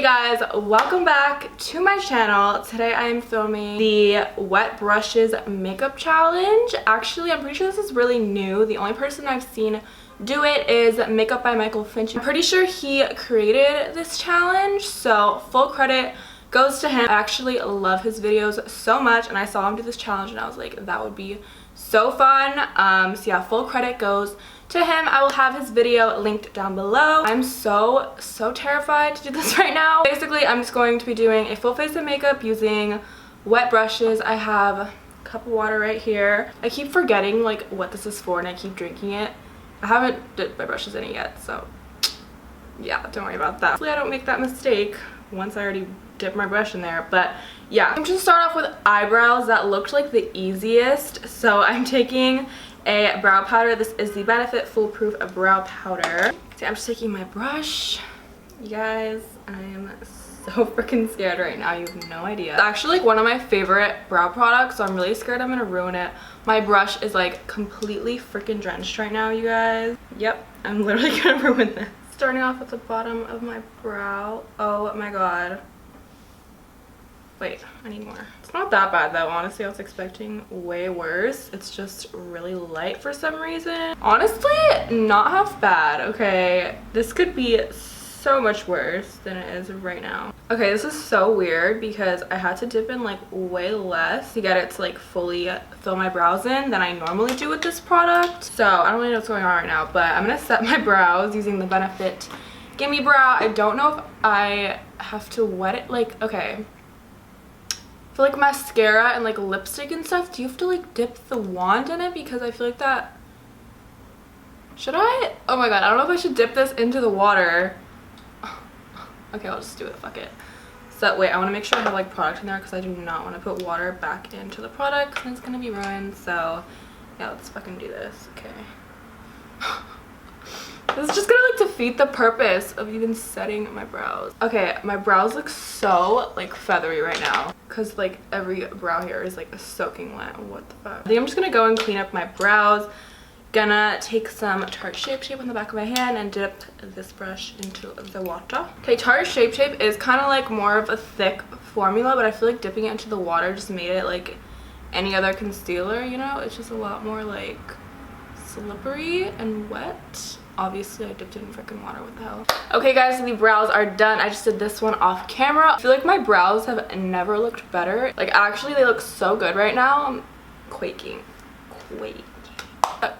guys, welcome back to my channel. Today I am filming the wet brushes makeup challenge. Actually, I'm pretty sure this is really new. The only person I've seen do it is Makeup by Michael Finch. I'm pretty sure he created this challenge, so full credit goes to him. I actually love his videos so much, and I saw him do this challenge and I was like, that would be so fun. So yeah, full credit goes to him. I will have his video linked down below. I'm so terrified to do this right now. Basically, I'm just going to be doing a full face of makeup using wet brushes. I have a cup of water right here. I keep forgetting like what this is for and I keep drinking it. I haven't dipped my brushes in it yet, so yeah, don't worry about that. Hopefully I don't make that mistake once I already dip my brush in there. But yeah, I'm just gonna start off with eyebrows. That looked like the easiest, so I'm taking a brow powder. This is the Benefit Foolproof Brow Powder. See, I'm just taking my brush. You guys, I am so freaking scared right now. You have no idea. It's actually like one of my favorite brow products, so I'm really scared I'm gonna ruin it. My brush is like completely freaking drenched right now, you guys. Yep, I'm literally gonna ruin this. Starting off at the bottom of my brow. Oh my god. Wait, I need more. It's not that bad though, honestly. I was expecting way worse. It's just really light for some reason. Honestly, not half bad, okay? This could be so much worse than it is right now. Okay, this is so weird because I had to dip in like way less to get it to like fully fill my brows in than I normally do with this product. So I don't really know what's going on right now, but I'm gonna set my brows using the Benefit Gimme Brow. I don't know if I have to wet it, like, okay. For like mascara and like lipstick and stuff, do you have to like dip the wand in it? Because I feel like that, should I? Oh my god, I don't know if I should dip this into the water. Okay, I'll just do it, fuck it. So wait, I want to make sure I have like product in there because I do not want to put water back into the product and it's gonna be ruined. So yeah, let's fucking do this. Okay. This is just gonna like defeat the purpose of even setting my brows. Okay, my brows look so like feathery right now because like every brow hair is like soaking wet. What the fuck? I think I'm just gonna go and clean up my brows. Gonna take some Tarte Shape Tape on the back of my hand and dip this brush into the water. Okay, Tarte Shape Tape is kind of like more of a thick formula, but I feel like dipping it into the water just made it like any other concealer, you know? It's just a lot more like slippery and wet. Obviously, I dipped it in freaking water. What the hell? Okay, guys, the brows are done. I just did this one off camera. I feel like my brows have never looked better. Like, actually, they look so good right now. I'm quaking.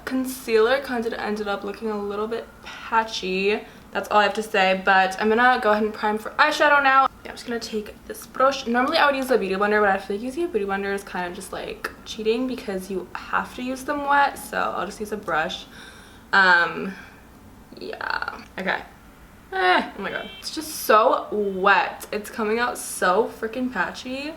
Concealer kind of ended up looking a little bit patchy. That's all I have to say. But I'm gonna go ahead and prime for eyeshadow now. Yeah, I'm just gonna take this brush. Normally, I would use a beauty blender, but I feel like using a beauty blender is kind of just like cheating because you have to use them wet. So I'll just use a brush. Yeah, okay. Oh my god, it's just so wet. It's coming out so freaking patchy,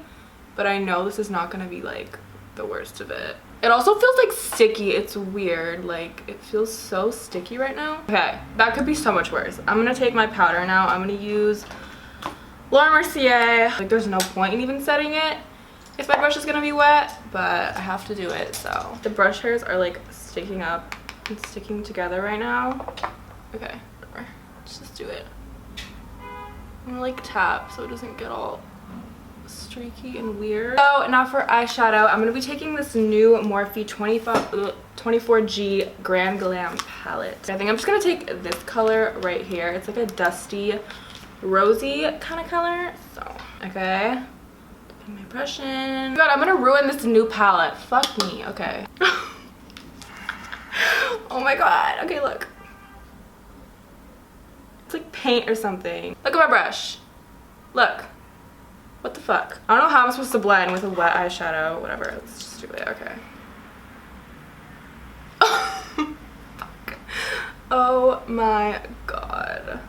but I know this is not gonna be like the worst of it. It also feels like sticky. It's weird, like it feels so sticky right now. Okay, that could be so much worse. I'm gonna take my powder now. I'm gonna use Laura Mercier. Like, there's no point in even setting it if my brush is gonna be wet, but I have to do it. So the brush hairs are like sticking up and sticking together right now. Okay, whatever. Let's just do it. I'm gonna like tap so it doesn't get all streaky and weird. So now for eyeshadow, I'm gonna be taking this new Morphe 24G Grand Glam palette. I think I'm just gonna take this color right here. It's like a dusty, rosy kind of color. So, okay. Put my brush in. God, I'm gonna ruin this new palette. Fuck me. Okay. Oh my god. Okay, look. It's like paint or something. Look at my brush. Look. What the fuck? I don't know how I'm supposed to blend with a wet eyeshadow. Whatever. Let's just do it. Okay. Fuck. Oh my god.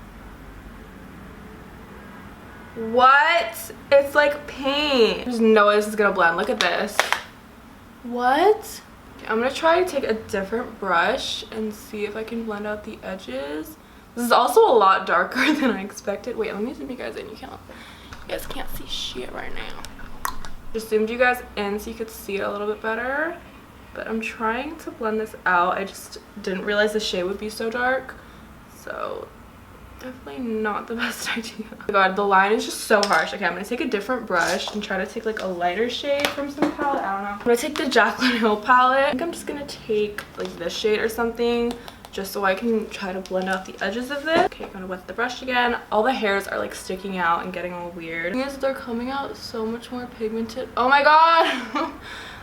What? It's like paint. There's no way this is gonna blend. Look at this. What? Okay, I'm gonna try to take a different brush and see if I can blend out the edges. This is also a lot darker than I expected. Wait, let me zoom you guys in. You guys can't see shit right now. Just zoomed you guys in so you could see it a little bit better. But I'm trying to blend this out. I just didn't realize the shade would be so dark. So Definitely not the best idea. Oh my god, the line is just so harsh. Okay, I'm gonna take a different brush and try to take like a lighter shade from some palette. I don't know. I'm gonna take the Jaclyn Hill palette. I think I'm just gonna take like this shade or something, just so I can try to blend out the edges of this. Okay, I'm gonna wet the brush again. All the hairs are like sticking out and getting all weird. The thing is, they're coming out so much more pigmented. Oh my god!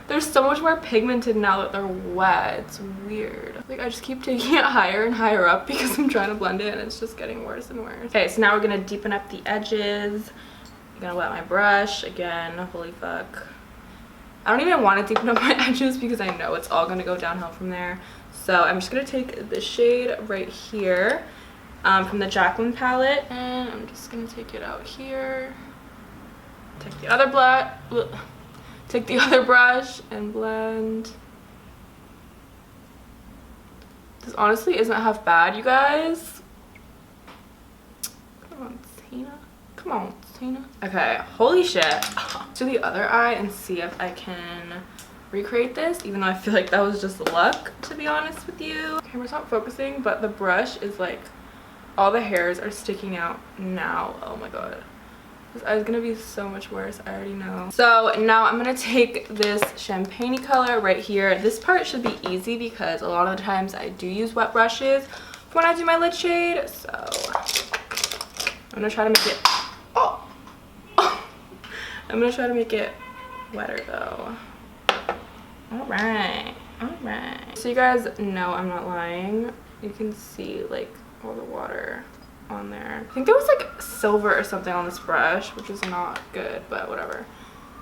They're so much more pigmented now that they're wet. It's weird. Like, I just keep taking it higher and higher up because I'm trying to blend it and it's just getting worse and worse. Okay, so now we're gonna deepen up the edges. I'm gonna wet my brush again. Holy fuck. I don't even want to deepen up my edges because I know it's all gonna go downhill from there. So I'm just gonna take this shade right here from the Jaclyn palette, and I'm just gonna take it out here. Take the other take the other brush and blend. This honestly isn't half bad, you guys. Come on, Tina. Come on, Tina. Okay, holy shit. To the other eye and see if I can recreate this, even though I feel like that was just luck, to be honest with you. Camera's not focusing, but the brush is like, all the hairs are sticking out now. Oh my god. This eye is gonna be so much worse, I already know. So now I'm gonna take this champagne color right here. This part should be easy because a lot of the times I do use wet brushes when I do my lid shade. So I'm gonna try to make it, I'm gonna try to make it wetter though. Alright. So you guys know I'm not lying. You can see like all the water on there. I think there was like silver or something on this brush, which is not good, but whatever.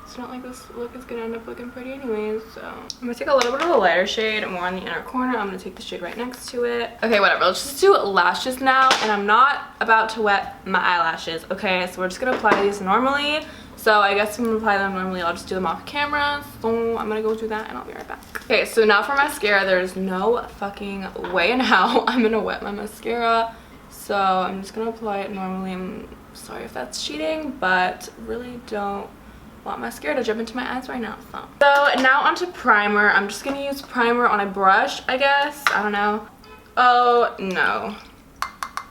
It's not like this look is gonna end up looking pretty anyways. So I'm gonna take a little bit of a lighter shade, more on the inner corner. I'm gonna take the shade right next to it. Okay, whatever. Let's just do lashes now, and I'm not about to wet my eyelashes. Okay, so we're just gonna apply these normally. So I guess I'm gonna apply them normally. I'll just do them off camera. So I'm gonna go do that and I'll be right back. Okay, so now for mascara, there's no fucking way in hell I'm gonna wet my mascara. So I'm just gonna apply it normally. I'm sorry if that's cheating, but really don't want mascara to jump into my eyes right now. So now onto primer. I'm just gonna use primer on a brush, I guess. I don't know. Oh no.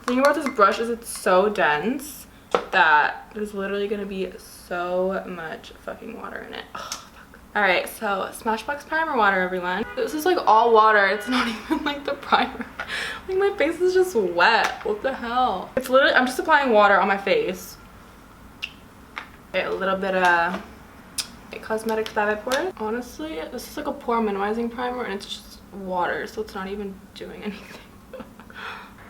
The thing about this brush is it's so dense that there's literally gonna be so much fucking water in it. Oh, fuck. Alright, so Smashbox Primer water, everyone. This is like all water. It's not even like the primer. Like my face is just wet. What the hell? It's literally, I'm just applying water on my face. Okay, a little bit of Cosmetics by Pores. Honestly, this is like a pore minimizing primer and it's just water, so it's not even doing anything.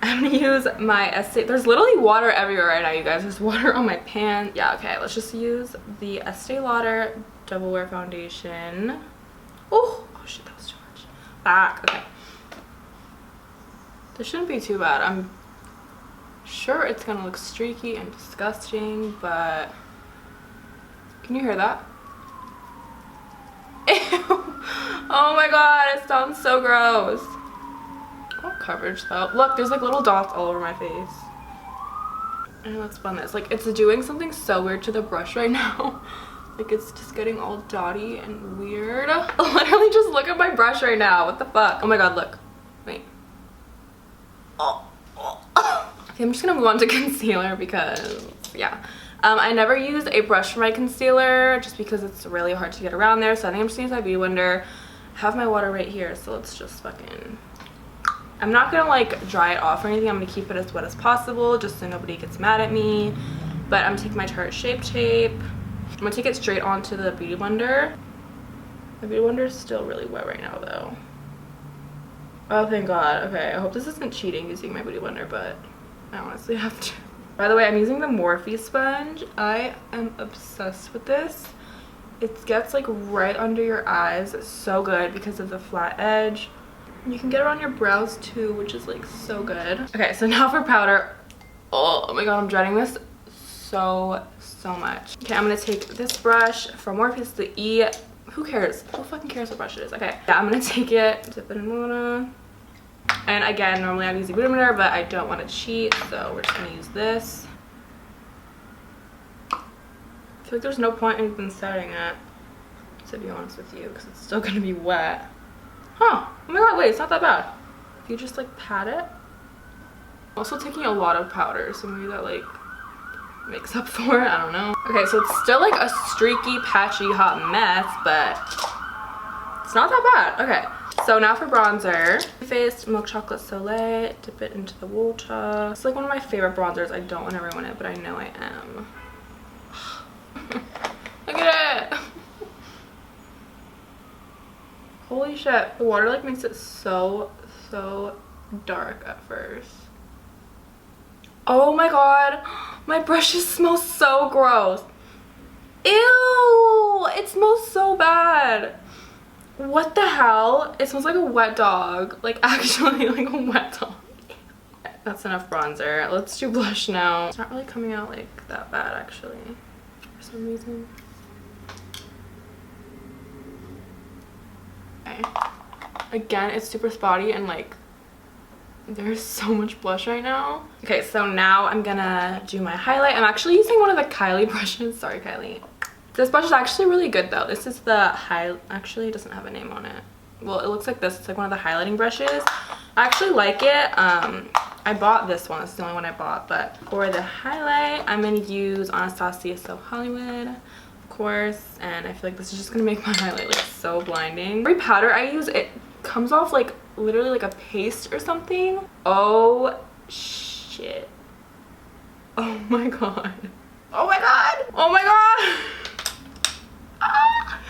I'm gonna use my Estee. There's literally water everywhere right now, you guys. There's water on my pan. Yeah, okay, let's just use the Estee Lauder Double Wear Foundation. Oh shit, that was too much. Back, okay. This shouldn't be too bad. I'm sure it's gonna look streaky and disgusting, but can you hear that? Ew. Oh my god, it sounds so gross. What coverage though? Look, there's like little dots all over my face. And let's blend this. Like, it's doing something so weird to the brush right now. Like, it's just getting all dotty and weird. Literally just look at my brush right now. What the fuck? Oh my god, look. Wait. Okay, I'm just gonna move on to concealer because, yeah. I never use a brush for my concealer just because it's really hard to get around there. So I think I'm just gonna use my Beauty Blender. I have my water right here, so let's just fucking... I'm not gonna like dry it off or anything. I'm gonna keep it as wet as possible just so nobody gets mad at me. But I'm gonna take my Tarte Shape Tape. I'm gonna take it straight onto the Beauty Blender. The Beauty Blender is still really wet right now though. Oh, thank god. Okay, I hope this isn't cheating using my Beauty Blender, but I honestly have to. By the way, I'm using the Morphe sponge. I am obsessed with this. It gets like right under your eyes. It's so good because of the flat edge. You can get it on your brows too, which is like so good. Okay, so now for powder. Oh my god, I'm dreading this so much. Okay, I'm gonna take this brush from Morphe, the E. Who cares? Who fucking cares what brush it is? Okay, yeah, I'm gonna take it, dip it in water. And again, normally I'm using Beauty Blender, but I don't want to cheat, so we're just gonna use this. I feel like there's no point in even setting it, to be honest with you, because it's still gonna be wet. Huh, oh my god, wait, it's not that bad. If you just like pat it. Also taking a lot of powder, so maybe that like makes up for it. I don't know. Okay, so it's still like a streaky, patchy, hot mess, but it's not that bad. Okay, so now for bronzer. Faced Milk Chocolate Soleil. Dip it into the water. It's like one of my favorite bronzers. I don't want to ruin it, but I know I am. Look at it. Holy shit. The water like makes it so dark at first. Oh my god. My brushes smell so gross. Ew. It smells so bad. What the hell? It smells like a wet dog. Like actually like a wet dog. That's enough bronzer. Let's do blush now. It's not really coming out like that bad actually for some reason. Okay. Again, it's super spotty and like there's so much blush right now. Okay, so now I'm gonna do my highlight. I'm actually using one of the Kylie brushes. Sorry, Kylie. This brush is actually really good though. This is the actually it doesn't have a name on it. Well, it looks like this. It's like one of the highlighting brushes. I actually like it. I bought this one. This is the only one I bought. But for the highlight, I'm gonna use Anastasia So Hollywood, of course. And I feel like this is just gonna make my highlight look so blinding. Every powder I use, it comes off like literally like a paste or something. Oh shit. Oh my god. Oh my god. Oh my god. Ah,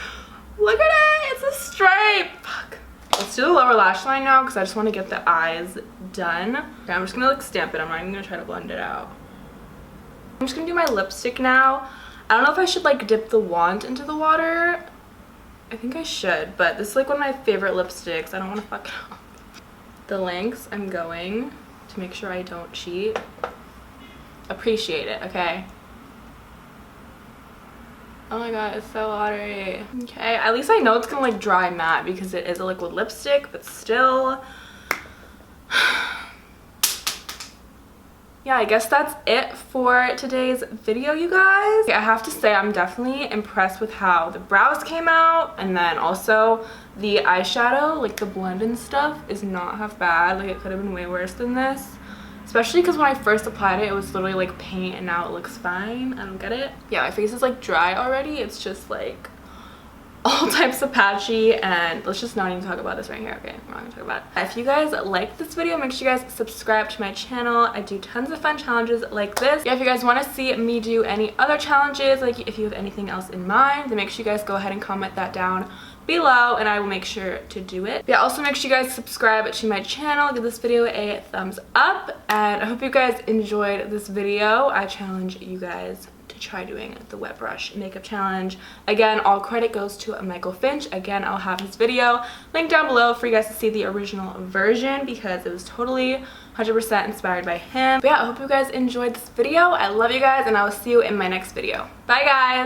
look at it. It's a stripe. Fuck. Let's do the lower lash line now because I just want to get the eyes done. Okay, I'm just gonna like stamp it. I'm not even gonna try to blend it out. I'm just gonna do my lipstick now. I don't know if I should like dip the wand into the water. I think I should, but this is like one of my favorite lipsticks. I don't want to fuck it up. The lengths I'm going to make sure I don't cheat. Appreciate it, okay? Oh my god, it's so watery. Okay, at least I know it's gonna like dry matte because it is a liquid lipstick, but still. Yeah, I guess that's it for today's video, you guys. I have to say I'm definitely impressed with how the brows came out, and then also the eyeshadow, like the blend and stuff, is not half bad. Like it could have been way worse than this. Especially because when I first applied it, it was literally like paint and now it looks fine. I don't get it. Yeah, my face is like dry already. It's just like all types of patchy, and let's just not even talk about this right here. Okay, I'm not gonna talk about it. If you guys like this video, make sure you guys subscribe to my channel. I do tons of fun challenges like this. Yeah, if you guys want to see me do any other challenges, like if you have anything else in mind, then make sure you guys go ahead and comment that down below and I will make sure to do it. Yeah, also make sure you guys subscribe to my channel, give this video a thumbs up, and I hope you guys enjoyed this video. I challenge you guys to try doing the wet brush makeup challenge. Again, all credit goes to Michael Finch. Again, I'll have his video linked down below for you guys to see the original version because it was totally 100% inspired by him. But yeah, I hope you guys enjoyed this video. I love you guys and I will see you in my next video. Bye guys!